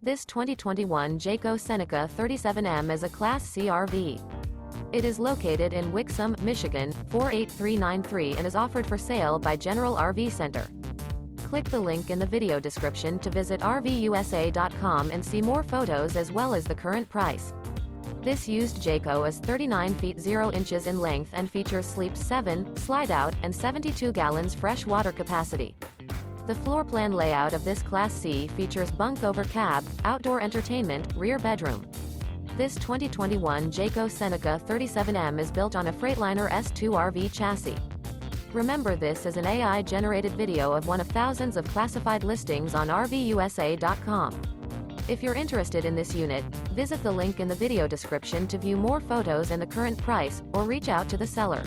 This 2021 Jayco Seneca 37M is a Class C RV. It is located in Wixom, Michigan, 48393 and is offered for sale by General RV Center. Click the link in the video description to visit RVUSA.com and see more photos as well as the current price. This used Jayco is 39 feet 0 inches in length and features sleep 7, Slideout, and 72 gallons fresh water capacity. The floor plan layout of this Class C features bunk over cab, outdoor entertainment, rear bedroom. This 2021 Jayco Seneca 37M is built on a Freightliner S2RV chassis. Remember, this is an AI-generated video of one of thousands of classified listings on RVUSA.com. If you're interested in this unit, visit the link in the video description to view more photos and the current price, or reach out to the seller.